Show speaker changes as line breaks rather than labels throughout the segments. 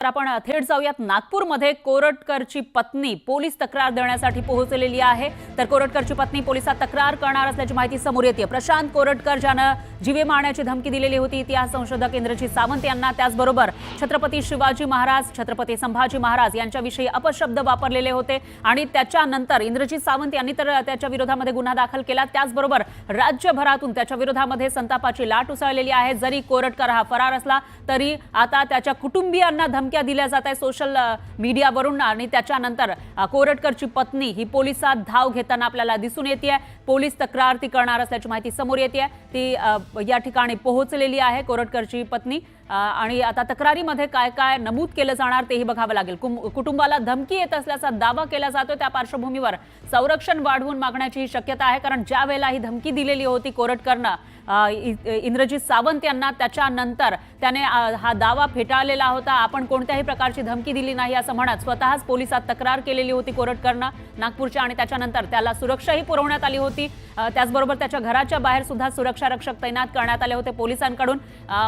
तर आपण थेट जाऊयात नागपूरमध्ये कोरटकरची पत्नी पोलीस तक्रार देण्यासाठी पोहोचलेली आहे। तर कोरटकरची पत्नी पोलिसात तक्रार करणार असल्याची माहिती समोर येते। प्रशांत कोरटकर ज्यानं जीवे मारण्याची धमकी दिलेली होती इतिहास संशोधक इंद्रजीत सावंत यांना, त्याचबरोबर छत्रपती शिवाजी महाराज, छत्रपती संभाजी महाराज यांच्याविषयी अपशब्द वापरलेले होते आणि त्याच्यानंतर इंद्रजीत सावंत यांनी तर त्याच्या विरोधामध्ये गुन्हा दाखल केला। त्याचबरोबर राज्यभरातून त्याच्या विरोधामध्ये संतापाची लाट उसळलेली आहे। जरी कोरटकर हा फरार असला तरी आता त्याच्या कुटुंबियांना धमक्या दिल्या जात आहे सोशल मीडियावरून आणि त्याच्यानंतर कोरटकरची पत्नी ही पोलिसात धाव घेताना आपल्याला दिसून येते। पोलीस तक्रार ती करणार असल्याची माहिती समोर येते। ती या ठिकाणी पोहोचलेली आहे कोरटकरची पत्नी आणि आता तक्रारीमध्ये काय काय नमूद केलं जाणार तेही बघावं लागेल। कुटुंबाला धमकी येत असल्याचा दावा केला जातो। त्या पार्श्वभूमीवर संरक्षण वाढवून मागण्याची शक्यता आहे, कारण ज्या वेळेला ही धमकी दिलेली होती कोरटकरनं इंद्रजीत सावंत यांना, त्याच्यानंतर त्याने हा दावा फेटाळलेला होता। आपण कोणत्याही प्रकारची धमकी दिली नाही असं म्हणत स्वतःच पोलिसात तक्रार केलेली होती कोरटकरनं नागपूरच्या आणि त्याच्यानंतर त्याला सुरक्षाही पुरवण्यात आली होती। त्याचबरोबर त्याच्या घराच्या बाहेर सुद्धा सुरक्षा रक्षक तैनात करण्यात आले होते पोलिसांकडून।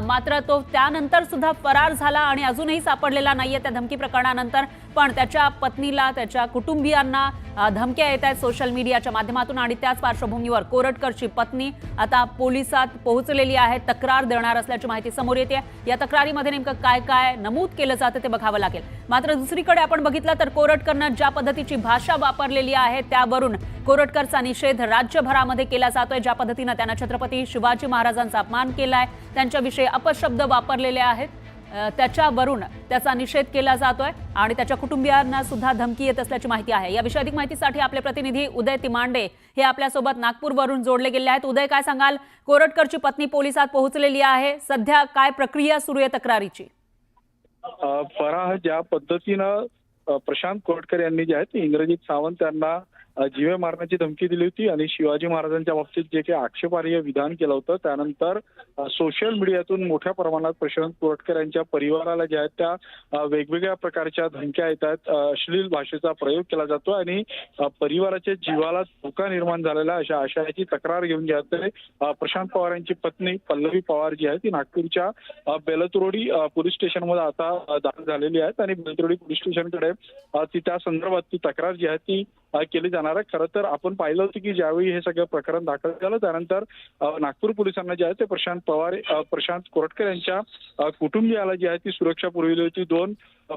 मात्र तो त्यानंतर सुद्धा फरार झाला आणि अजूनही सापडलेला नाहीये त्या धमकी प्रकरणानंतर। पण त्याच्या पत्नीला, त्याच्या कुटुंबियांना धमक्या येत आहेत सोशल मीडियाच्या माध्यमातून आणि त्याच पार्श्वभूमीवर कोरटकरची पत्नी आता पोलिसात पोहोचलेली आहे, तक्रार देणार असल्याची माहिती समोर येते। या तक्रारीमध्ये नेमकं काय काय नमूद केलं जातं ते बघावं लागेल। मात्र दुसरीकडे आपण बघितलं तर कोरटकरनं ज्या पद्धतीची भाषा वापरलेली आहे त्यावरून कोरटकरचा निषेध राज्यभरामध्ये केला जातोय। ज्या पद्धतीने त्याने छत्रपती शिवाजी महाराजांचा अपमान केलाय, त्यांच्याविषयी अपशब्द वापरलेले आहेत, त्याच्यावरून त्याचा निषेध केला जातोय आणि त्याच्या कुटुंबियांना सुद्धा धमकी येत असल्याची माहिती आहे। याविषयी अधिक माहितीसाठी आपले प्रतिनिधी उदय तिमांडे हे आपल्यासोबत नागपूरवरून जोडले गेले आहेत। उदय, काय सांगाल? कोरटकरची पत्नी पोलिसात पोहोचलेली आहे, सध्या काय प्रक्रिया सुरू आहे तक्रारीची?
फराह, ज्या पद्धतीनं प्रशांत कोरटकर यांनी जे आहे ते इंद्रजीत सावंत यांना जीवे मारण्याची धमकी दिली होती आणि शिवाजी महाराजांच्या बाबतीत जे काही आक्षेपार्ह विधान केलं होतं, त्यानंतर सोशल मीडियातून मोठ्या प्रमाणात प्रशांत कोरटकर यांच्या परिवाराला ज्या आहेत त्या वेगवेगळ्या प्रकारच्या धमक्या येतात, अश्लील भाषेचा प्रयोग केला जातो आणि परिवाराच्या जीवाला धोका निर्माण झालेला अशा आशयाची तक्रार घेऊन जे आहे ते प्रशांत पवार यांची पत्नी पल्लवी पवार जी आहे ती नागपूरच्या बेलतरोडी पोलीस स्टेशनमध्ये आता दाखल झालेली आहेत आणि बेलतरोडी पोलीस स्टेशनकडे ती त्या संदर्भात ती तक्रार जी आहे ती केली जाणार आहे। खरं तर आपण पाहिलं होतं की ज्यावेळी हे सगळं प्रकरण दाखल झालं त्यानंतर नागपूर पोलिसांना जे आहे ते प्रशांत कोरटकर यांच्या कुटुंबियाला जी आहे ती सुरक्षा पुरविली होती। 2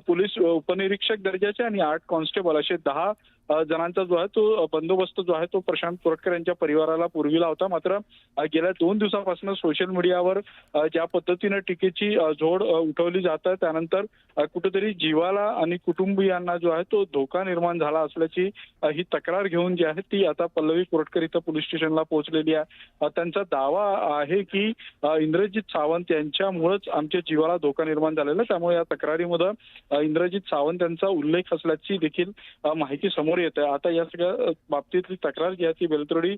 पोलीस उपनिरीक्षक दर्जाचे आणि 8 कॉन्स्टेबल असे 10 जणांचा जो आहे तो बंदोबस्त जो आहे तो प्रशांत कोरटकर यांच्या परिवाराला पुरविला होता। मात्र गेल्या 2 दिवसापासून सोशल मीडियावर ज्या पद्धतीने टीकेची झोड उठवली जात आहे, त्यानंतर कुठेतरी जीवाला आणि कुटुंबियांना जो आहे तो धोका निर्माण झाला असल्याची ही तक्रार घेऊन जी आहे ती आता पल्लवी कोरटकर इथं पोलीस स्टेशनला पोहोचलेली आहे। त्यांचा दावा आहे की इंद्रजीत सावंत यांच्यामुळेच आमच्या जीवाला धोका निर्माण झालेला, त्यामुळे या तक्रारीमध्ये इंद्रजीत सावंत यांचा उल्लेख असल्याची देखील माहिती समोर येते। आता या सगळ्या बाबतीतली तक्रार जी आहे ती बेलतरोडी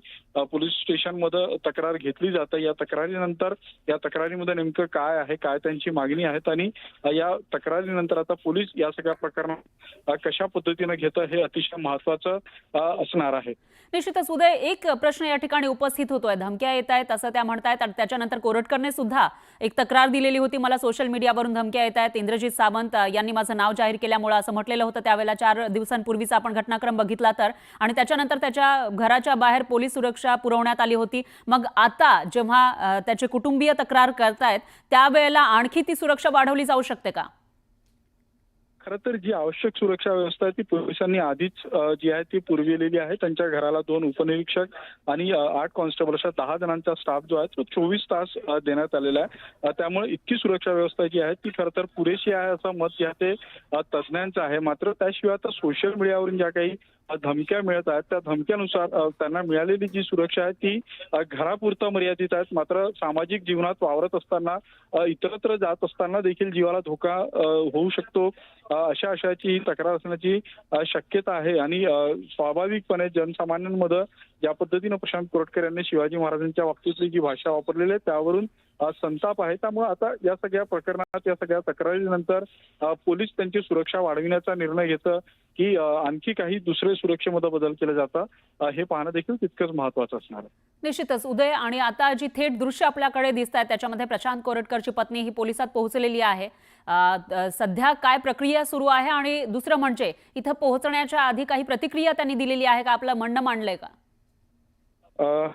पोलीस स्टेशनमध्ये तक्रार घेतली जाते। या तक्रारीनंतर या तक्रारीमध्ये नेमकं काय आहे, काय त्यांची मागणी आहेत आणि या तक्रारीनंतर आता पोलीस या सगळ्या प्रकरणात कशा पद्धतीने घेतं हे अतिशय महत्त्वाचं असणार आहे।
निश्चितच उदय, एक प्रश्न या ठिकाणी उपस्थित होतोय, धमक्या येत आहेत असं त्या म्हणतायत आणि त्याच्यानंतर कोरटकरने सुद्धा एक तक्रार दिलेली होती, मला सोशल मीडियावरून धमक्या येत आहेत, इंद्रजीत सावंत यांनी माझं नाव जाहीर केल्यामुळे असं म्हटलेलं होतं त्यावेळेला 4 दिवसांपूर्वीचा आपण घटनाक्रम बघितला तर, आणि त्याच्यानंतर त्याच्या घराच्या बाहेर पोलीस सुरक्षा पुरवण्यात आली होती। मग आता जेव्हा त्याचे कुटुंबीय तक्रार करतायत त्यावेळेला आणखी ती सुरक्षा वाढवली जाऊ शकते का?
खरं तर जी आवश्यक सुरक्षा व्यवस्था आहे ती पोलिसांनी आधीच जी आहे ती पुरविलेली आहे। त्यांच्या घराला 2 उपनिरीक्षक आणि 8 कॉन्स्टेबल अशा 10 जणांचा स्टाफ जो आहे तो 24 तास देण्यात आलेला आहे। त्यामुळे इतकी सुरक्षा व्यवस्था जी आहे ती खरं तर पुरेशी आहे असं मत जे आहे ते तज्ज्ञांचं आहे। मात्र त्याशिवाय आता सोशल मीडियावरून ज्या काही धमक्या मिळत आहेत त्या धमक्यानुसार त्यांना मिळालेली जी सुरक्षा आहे ती घरापुरता मर्यादित आहे। मात्र सामाजिक जीवनात वावरत असताना, इतरत्र जात असताना देखील जीवाला धोका होऊ शकतो अशा आशयाची ही तक्रार असण्याची शक्यता आहे आणि स्वाभाविकपणे जनसामान्यांमध्ये ज्या पद्धतीनं प्रशांत कोरटकर यांनी शिवाजी महाराजांच्या बाबतीतली जी भाषा वापरलेली आहे त्यावरून संताप आहे. त्यामुळे आता या सगळ्या प्रकरणात, या सगळ्या तक्रारीनंतर पोलीस त्यांची सुरक्षा वाढविण्याचा निर्णय घेतं की आणखी काही दुसरे सुरक्षेमध्ये बदल केले जातात, हे पाहणं देखील तितकंच महत्वाचं असणार आहे.
निश्चितच उदय, आणि आता जी थेट दृश्य आपल्याकडे दिसत आहेत त्याच्यामध्ये प्रशांत कोरटकरची पत्नी ही पोलिसात पोहोचलेली आहे. सध्या काय प्रक्रिया सुरू आहे, आणि दुसरं म्हणजे इथं पोहोचण्याच्या आधी काही प्रतिक्रिया त्यांनी दिलेली आहे का, आपलं म्हणणं मांडलंय का?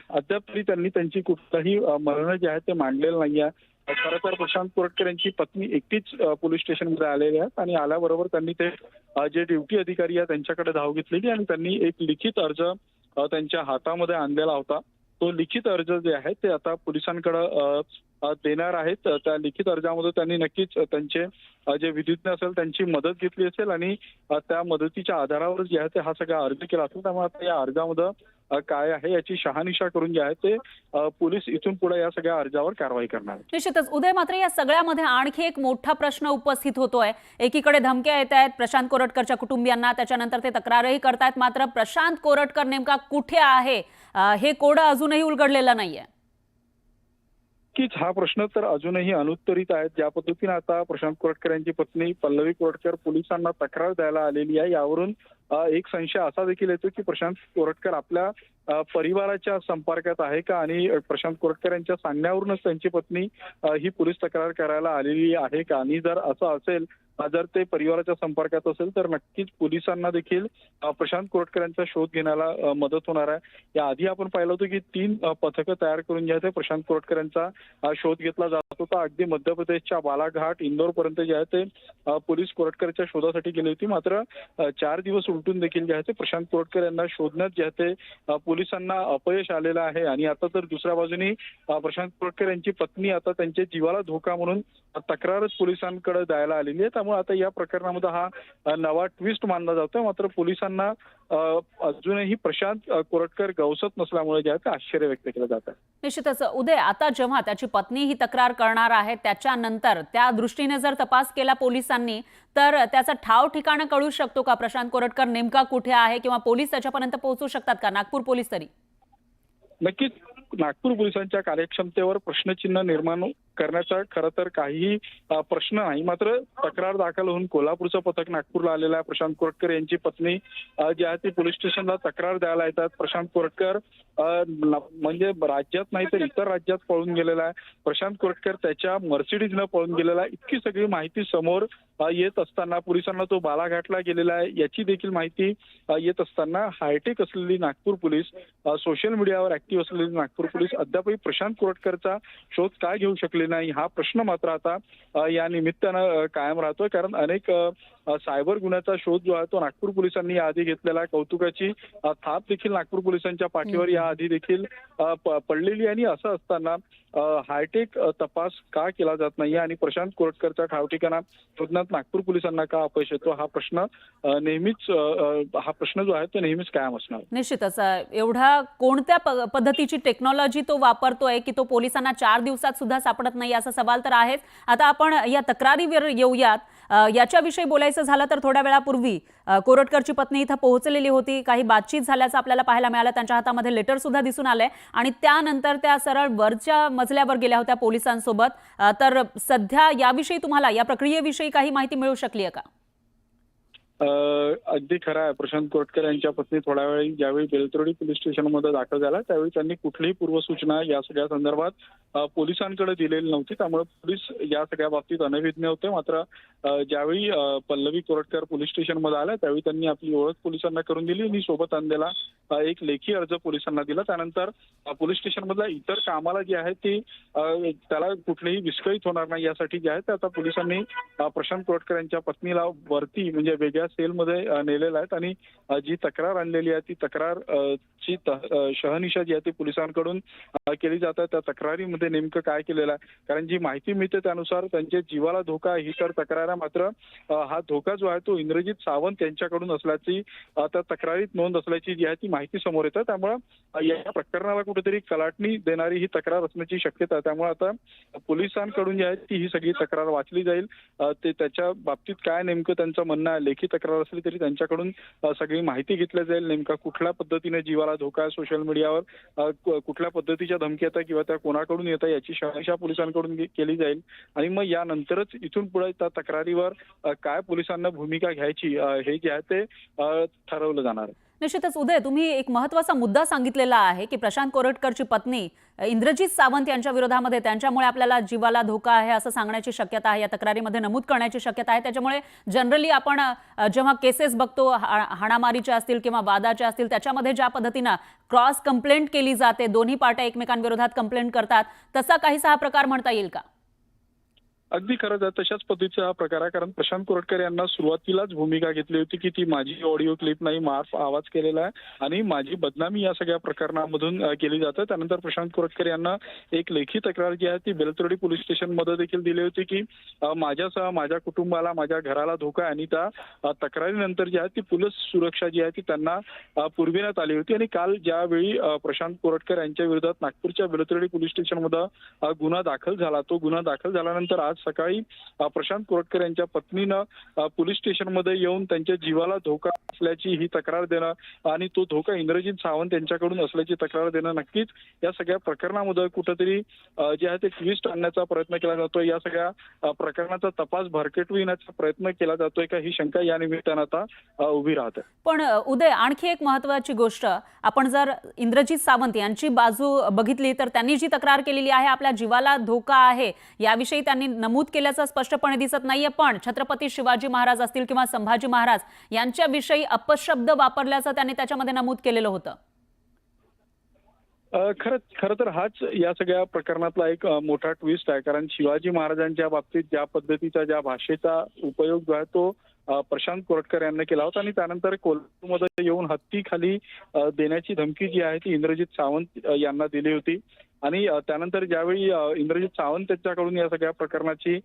अद्याप तरी त्यांनी त्यांची कुठलंही म्हणणं जे आहे ते मांडलेलं नाहीये. खरं तर प्रशांत कोरटकर यांची पत्नी एकटीच पोलीस स्टेशनमध्ये आलेली आहेत आणि आल्याबरोबर त्यांनी ते जे ड्युटी अधिकारी आहेत त्यांच्याकडे धाव घेतलेली आणि त्यांनी एक लिखित अर्ज त्यांच्या हातामध्ये आणलेला होता. तो लिखित अर्ज जे आहे ते आता पोलिसांकडे देणार आहेत. त्या लिखित अर्जामध्ये त्यांनी नक्कीच त्यांचे जे विधिज्ञ असेल त्यांची मदत घेतली असेल आणि त्या मदतीच्या आधारावर जे आहे ते हा सगळा अर्ज केला असेल. त्यामुळे आता या अर्जामध्ये काय आहे याची शहानिशा करून जे आहे ते पोलीस इथून पुढे या सगळ्या अर्जावर कारवाई करणार आहेत.
निश्चितच उदय, मात्र या सगळ्यामध्ये आणखी एक मोठा प्रश्न उपस्थित होतोय. एकीकडे धमक्या येत आहेत प्रशांत कोरटकरच्या कुटुंबियांना, त्याच्यानंतर ते तक्रारही करतायत, मात्र प्रशांत कोरटकर नेमका कुठे आहे हे कोडं अजूनही उलगडलेलं नाहीये.
नक्कीच हा प्रश्न तर अजूनही अनुत्तरित आहे. ज्या पद्धतीने आता प्रशांत कोरटकर यांची पत्नी पल्लवी कोरटकर पोलिसांना तक्रार द्यायला आलेली आहे, यावरून एक संशय असा देखील येतो की प्रशांत कोरटकर आपल्या परिवाराच्या संपर्कात आहे का, आणि प्रशांत कोरटकर यांच्या सांगण्यावरूनच त्यांची पत्नी ही पोलीस तक्रार करायला आलेली आहे का. आणि जर असं असेल, जर ते परिवाराच्या संपर्कात असेल तर नक्कीच पोलिसांना देखील प्रशांत कोरटकर यांचा शोध घेण्याला मदत होणार आहे. याआधी आपण पाहिलं होतं की 3 पथकं तयार करून जे आहे ते प्रशांत कोरटकर यांचा शोध घेतला जात होता. अगदी मध्य प्रदेशच्या बालाघाट, इंदोर पर्यंत जे आहे ते पोलीस कोरटकरच्या शोधासाठी गेली होती. मात्र 4 दिवस उलटून देखील जे आहे ते प्रशांत कोरटकर यांना शोधण्यात जे आहे ते पोलिसांना अपयश आलेलं आहे. आणि आता तर दुसऱ्या बाजूनी प्रशांत कोरटकर यांची पत्नी आता त्यांच्या जीवाला धोका म्हणून तक्रारच पोलिसांकडे द्यायला आलेली आहे. त्यामुळे आता या प्रकरणामध्ये हा नवा ट्विस्ट मानला जातोय. मात्र पोलिसांना अजूनही प्रशांत कोरटकर गवसत नसल्यामुळे जे आहे ते आश्चर्य व्यक्त केलं जात आहे.
निश्चितच उदय, आता जेव्हा त्याची पत्नी ही तक्रार करणार आहे त्याच्यानंतर त्या दृष्टीने जर तपास केला पोलिसांनी, तर त्याचा ठाव ठिकाणा कळू शकतो का? प्रशांत कोरटकर नेमका कुठे आहे, किंवा पोलीस त्याच्यापर्यंत पोहोचू शकतात का? नागपूर पोलीस तरी
नक्कीच नागपूर पोलिसांच्या कार्यक्षमतेवर प्रश्नचिन्ह निर्माण करण्याचा खरं तर काहीही प्रश्न नाही. मात्र तक्रार दाखल होऊन कोल्हापूरचं पथक नागपूरला आलेलं आहे. प्रशांत कोरटकर यांची पत्नी जी आहे ती पोलीस स्टेशनला तक्रार द्यायला येतात. प्रशांत कोरटकर म्हणजे राज्यात नाही तर इतर राज्यात पळून गेलेला आहे. प्रशांत कोरटकर त्याच्या मर्सिडीजनं पळून गेलेला आहे. इतकी सगळी माहिती समोर येत असताना पोलिसांना तो बालाघाटला गेलेला आहे याची देखील माहिती येत असताना हायटेक असलेली नागपूर पोलीस, सोशल मीडियावर ऍक्टिव्ह असलेली नागपूर पोलीस अद्यापही प्रशांत कोरटकरचा शोध काय घेऊ शकले नाही, हा प्रश्न मात्र आता या निमित्तानं कायम राहतोय. कारण अनेक सायबर गुन्ह्याचा शोध जो आहे तो नागपूर पोलिसांनी याआधी घेतलेला कौतुकाची थाप देखील नागपूर पोलिसांच्या पाठीवर याआधी देखील पडलेली. आणि असं असताना हायटेक तपास का केला जात नाही आणि प्रशांत कोरटकरचा ठाव ठिकाणा शोधण्यात नागपूर पोलिसांना का अपयश येतो, हा प्रश्न नेहमीच हा प्रश्न जो आहे तो नेहमीच कायम असणार.
निश्चितच एवढा कोणत्या पद्धतीची टेक्नॉलॉजी तो वापरतोय की तो पोलिसांना 4 दिवसात सुद्धा सापडत नाही, असा सवाल तर आहेच. आता आपण या तक्रारीवर येऊयात. याच्याविषयी बोलायचं झालं तर थोड्या वेळापूर्वी कोरटकरची पत्नी इथं पोहोचलेली होती. काही बातचीत झाल्याचं आपल्याला पाहायला मिळालं. त्यांच्या हातामध्ये लेटर सुद्धा दिसून आलंय आणि त्यानंतर त्या सरळ वरच्या मजल्यावर गेल्या होत्या पोलिसांसोबत. तर सध्या याविषयी तुम्हाला या प्रक्रियेविषयी काही माहिती मिळू शकली आहे का?
अगदी खरं आहे. प्रशांत कोरटकर यांच्या पत्नी थोड्या वेळी ज्यावेळी बेलतरोडी पोलीस स्टेशनमध्ये दाखल झाला त्यावेळी त्यांनी कुठलीही पूर्वसूचना या सगळ्या संदर्भात पोलिसांकडे दिलेली नव्हती. त्यामुळे पोलीस या सगळ्या बाबतीत अनभिज्ञ होते. मात्र ज्यावेळी पल्लवी कोरटकर पोलीस स्टेशनमध्ये आल्या त्यावेळी त्यांनी आपली ओळख पोलिसांना करून दिली आणि सोबत आणलेला एक लेखी अर्ज पोलिसांना दिला. त्यानंतर पोलीस स्टेशनमधल्या इतर कामाला जी आहे ती त्याला कुठलीही विस्कळीत होणार नाही यासाठी जे आहे ते आता पोलिसांनी प्रशांत कोरटकर यांच्या पत्नीला वरती म्हणजे वेगळ्या सेलमध्ये नेलेलं आहे. आणि जी तक्रार आणलेली आहे ती तक्रार ची शहानिशा जी आहे ती पोलिसांकडून केली जात आहे. त्या तक्रारीमध्ये नेमकं काय केलेलं आहे, कारण जी माहिती मिळते त्यानुसार त्यांच्या जीवाला धोका ही तर तक्रार आहे. मात्र हा धोका जो आहे तो इंद्रजित सावंत यांच्याकडून असल्याची त्या तक्रारीत नोंद असल्याची जी आहे ती माहिती समोर येते. त्यामुळे या प्रकरणाला कुठेतरी कलाटणी देणारी ही तक्रार असण्याची शक्यता आहे. त्यामुळे आता पोलिसांकडून जी आहे ती ही सगळी तक्रार वाचली जाईल. ते त्याच्या बाबतीत काय नेमकं त्यांचं म्हणणं आहे, लेखी तक्रार असली तरी त्यांच्याकडून सगळी माहिती घेतली जाईल. नेमका कुठल्या पद्धतीने जीवाला धोका आहे, सोशल मीडियावर कुठल्या पद्धतीच्या धमकी येतात किंवा त्या कोणाकडून येतात याची शहानिशा पोलिसांकडून केली जाईल. आणि मग यानंतरच इथून पुढे त्या तक्रारीवर काय पोलिसांना भूमिका घ्यायची हे जे आहे ते ठरवलं जाणार आहे.
निश्चितच उदय, तुम्ही एक महत्त्वाचा मुद्दा सांगितलेला आहे की प्रशांत कोरटकरची पत्नी इंद्रजीत सावंत यांच्या विरोधामध्ये त्यांच्यामुळे आपल्याला जीवाला धोका आहे असं सांगण्याची शक्यता आहे, या तक्रारीमध्ये नमूद करण्याची शक्यता आहे. त्याच्यामुळे जनरली आपण जेव्हा केसेस बघतो हाणामारीच्या असतील किंवा वादाच्या असतील त्याच्यामध्ये ज्या पद्धतीनं क्रॉस कंप्लेंट केली जाते, दोन्ही पार्ट्या एकमेकांविरोधात कंप्लेंट करतात, तसा काहीसा हा प्रकार म्हणता येईल का?
अगदी खरंच आहे, तशाच पद्धतीचा हा प्रकार आहे. कारण प्रशांत कोरटकर यांना सुरुवातीलाच भूमिका घेतली होती की ती माझी ऑडिओ क्लिप नाही, मार्फ आवाज केलेला आहे आणि माझी बदनामी या सगळ्या प्रकरणामधून केली जाते. त्यानंतर प्रशांत कोरटकर यांना एक लेखी तक्रार जी आहे ती बेलतर्डी पोलीस स्टेशनमध्ये देखील दिली होती की माझ्यासह माझ्या कुटुंबाला, माझ्या घराला धोका आहे. आणि त्या तक्रारीनंतर जी आहे ती पोलीस सुरक्षा जी आहे ती त्यांना पुरविण्यात आली होती. आणि काल ज्यावेळी प्रशांत कोरटकर यांच्या विरोधात नागपूरच्या बेलतर्डी पोलीस स्टेशनमध्ये गुन्हा दाखल झाला, तो गुन्हा दाखल झाल्यानंतर आज सकाळी प्रशांत कोरटकर यांच्या पत्नीनं पोलीस स्टेशनमध्ये येऊन त्यांच्या जीवाला धोका असल्याची ही तक्रार देणं आणि तो धोका इंद्रजीत सावंत यांच्याकडून असल्याची तक्रार देणं नक्कीच या सगळ्या प्रकरणामध्ये कुठेतरी जे आहे ते ट्विस्ट आणण्याचा प्रयत्न केला जातोय. या सगळ्या प्रकरणाचा तपास भरकटविण्याचा प्रयत्न केला जातोय का, ही शंका या निमित्तानं आता उभी राहते.
पण उदय, आणखी एक महत्त्वाची गोष्ट, आपण जर इंद्रजीत सावंत यांची बाजू बघितली तर त्यांनी जी तक्रार केलेली आहे आपल्या जीवाला धोका आहे याविषयी त्यांनी नमूद केल्याचं स्पष्टपणे दिसत नाहीये. पण छत्रपती शिवाजी महाराज असतील किंवा संभाजी महाराज यांच्याविषयी अपशब्द वापरल्याचं त्यांनी त्याच्यामध्ये नमूद केलेलं होतं.
खरं तर हाच या सगळ्या प्रकरणातला एक मोठा ट्विस्ट आहे. कारण शिवाजी महाराजांच्या बाबतीत ज्या पद्धतीचा, ज्या भाषेचा उपयोग जो आहे तो प्रशांत कोरटकर यांनी केला होता आणि त्यानंतर कोल्हापूरमध्ये येऊन हत्ती खाली देण्याची धमकी जी आहे ती इंद्रजीत सावंत यांना दिली होती. आणि त्यानंतर ज्यावेळी इंद्रजीत सावंत यांच्याकडून या सगळ्या प्रकरणाची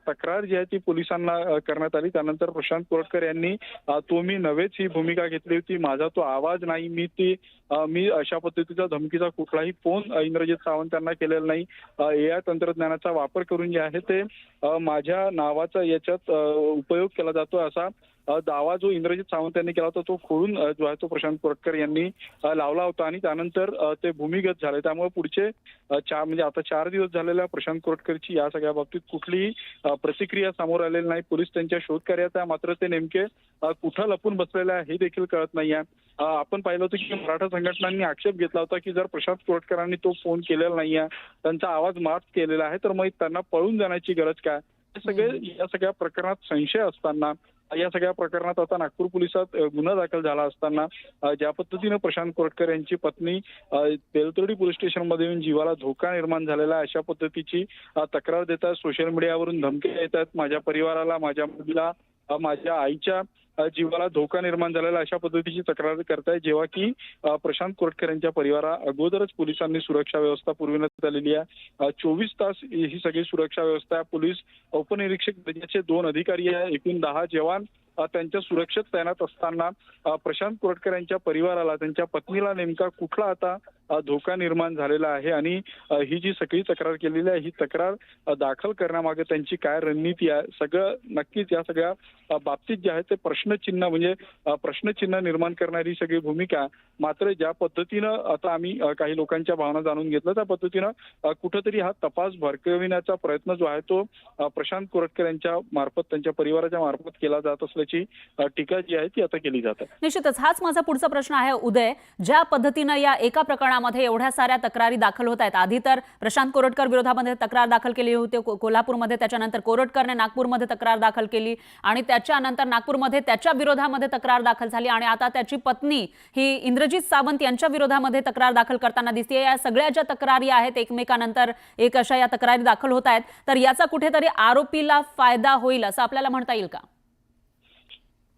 तक्रार जी आहे ती पोलिसांना करण्यात आली, त्यानंतर प्रशांत कोरटकर यांनी तो मी नव्हेच ही भूमिका घेतली होती, माझा तो आवाज नाही, मी अशा पद्धतीचा धमकीचा कुठलाही फोन इंद्रजीत सावंत यांना केलेला नाही. AI तंत्रज्ञानाचा वापर करून जे आहे ते माझ्या नावाचा याच्यात उपयोग केला जातो असा दावा जो इंद्रजीत सावंत यांनी केला होता तो खोडून जो आहे तो प्रशांत कोरटकर यांनी लावला होता. आणि त्यानंतर ते भूमिगत झाले. त्यामुळे पुढचे म्हणजे आता 4 दिवस झालेल्या प्रशांत कोरटकरची या सगळ्या बाबतीत कुठलीही प्रतिक्रिया समोर आलेली नाही. पोलीस त्यांच्या शोधकार्यात आहे, मात्र ते नेमके कुठं लपून बसलेले आहे हे देखील कळत नाहीये. आपण पाहिलं होतं की मराठा संघटनांनी आक्षेप घेतला होता की जर प्रशांत कोरटकरांनी तो फोन केलेला नाहीये, त्यांचा आवाज माफ केलेला आहे, तर मग त्यांना पळून जाण्याची गरज काय. हे सगळे या सगळ्या प्रकरणात संशय असताना, या सगळ्या प्रकरणात आता नागपूर पोलिसात गुन्हा दाखल झाला असताना ज्या पद्धतीनं प्रशांत कोरटकर यांची पत्नी बेलतर्डी पोलीस स्टेशनमध्ये येऊन जीवाला धोका निर्माण झालेला आहे अशा पद्धतीची तक्रार देतात, सोशल मीडियावरून धमक्या येतात, माझ्या परिवाराला, माझ्या मुलीला, माझ्या आईच्या जीवाला धोका निर्माण झालेला अशा पद्धतीची तक्रार करताय, जेव्हा की प्रशांत कोरटकर यांच्या परिवारा अगोदरच पोलिसांनी सुरक्षा व्यवस्था पुरविण्यात आलेली आहे. 24 तास ही सगळी सुरक्षा व्यवस्था, पोलीस उपनिरीक्षक दर्जाचे 2 अधिकारी आहे, एकूण 10 जवान त्यांच्या सुरक्षेत तैनात असताना प्रशांत कोरटकर यांच्या परिवाराला, त्यांच्या पत्नीला नेमका कुठला आता धोका निर्माण झालेला आहे आणि ही जी सगळी तक्रार केलेली आहे ही तक्रार दाखल करण्यामागे त्यांची काय रणनीती आहे, सगळं नक्कीच या सगळ्या बाबतीत जे आहे ते प्रश्नचिन्ह म्हणजे प्रश्नचिन्ह निर्माण करणारी सगळी भूमिका. मात्र ज्या पद्धतीनं आता आम्ही काही लोकांच्या भावना जाणून घेतल्या त्या पद्धतीनं कुठंतरी हा तपास भरकविण्याचा प्रयत्न जो आहे तो प्रशांत कोरटकर यांच्या मार्फत, त्यांच्या परिवाराच्या मार्फत केला जात असल्याची टीका जी आहे ती आता केली जाते.
निश्चितच हाच माझा पुढचा प्रश्न आहे उदय, ज्या पद्धतीनं या एका प्रकरणामध्ये एवढ्या साऱ्या तक्रारी दाखल होत आहेत, आधी तर प्रशांत कोरटकर विरोधामध्ये तक्रार दाखल केली होती कोल्हापूरमध्ये, त्याच्यानंतर कोरटकरने नागपूरमध्ये तक्रार दाखल केली आणि त्याच्यानंतर नागपूरमध्ये त्याच्या विरोधामध्ये तक्रार दाखल झाली आणि आता त्याची पत्नी ही इंद्रजीत सावंत यांच्या विरोधामध्ये तक्रार दाखल करताना दिसते. या सगळ्या ज्या तक्रारी आहेत एकमेकानंतर एक अशा या तक्रारी दाखल होत आहेत, तर याचा कुठेतरी आरोपीला फायदा होईल असं आपल्याला म्हणता येईल का?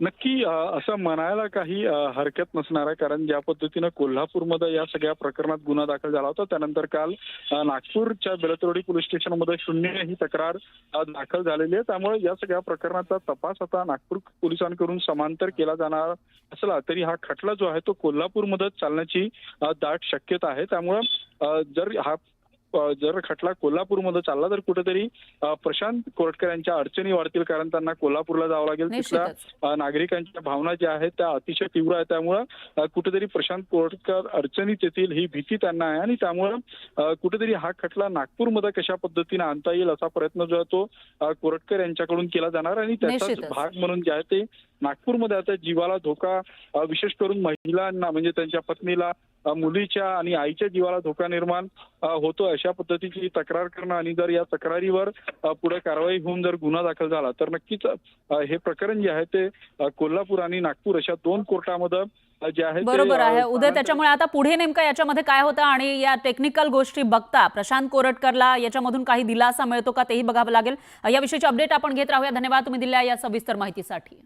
नक्की असं म्हणायला काही हरकत नसणार आहे. कारण ज्या पद्धतीनं कोल्हापूरमध्ये या सगळ्या प्रकरणात गुन्हा दाखल झाला होता, त्यानंतर काल नागपूरच्या बेलतर्डी पोलीस स्टेशनमध्ये 0 ही तक्रार दाखल झालेली आहे. त्यामुळे या सगळ्या प्रकरणाचा तपास आता नागपूर पोलिसांकडून समांतर केला जाणार असला तरी हा खटला जो आहे तो कोल्हापूरमध्ये चालण्याची दाट शक्यता आहे. त्यामुळे जर हा जर खटला कोल्हापूरमध्ये चालला तर कुठेतरी प्रशांत कोरटकर यांच्या अडचणी वाढतील, कारण त्यांना कोल्हापूरला जावं लागेल. तिथल्या नागरिकांच्या भावना ज्या आहेत त्या अतिशय तीव्र आहेत. त्यामुळं कुठेतरी प्रशांत कोरटकर अडचणीत येतील ही भीती त्यांना आहे आणि त्यामुळं कुठेतरी हा खटला नागपूरमध्ये कशा पद्धतीने आणता येईल असा प्रयत्न जो आहे तो कोरटकर यांच्याकडून केला जाणार आणि त्याचाच भाग म्हणून जे आहे ते नागपूरमध्ये आता जीवाला धोका, विशेष करून महिलांना म्हणजे त्यांच्या पत्नीला, मुलीच्या आणि आईच्या जीवाला धोका निर्माण होतो अशा पद्धतीची तक्रार करणं आणि जर या तक्रारीवर पुढे कारवाई होऊन जर गुन्हा दाखल झाला तर नक्कीच हे प्रकरण जे आहे ते कोल्हापूर आणि नागपूर अशा 2 कोर्टामध्ये जे आहे.
बरोबर आहे उदय. त्याच्यामुळे आता पुढे नेमकं याच्यामध्ये काय होतं आणि या टेक्निकल गोष्टी बघता प्रशांत कोरटकरला याच्यामधून काही दिलासा मिळतो का तेही बघावं लागेल. याविषयीची अपडेट आपण घेत राहूया. धन्यवाद तुम्ही दिलेल्या या सविस्तर माहितीसाठी.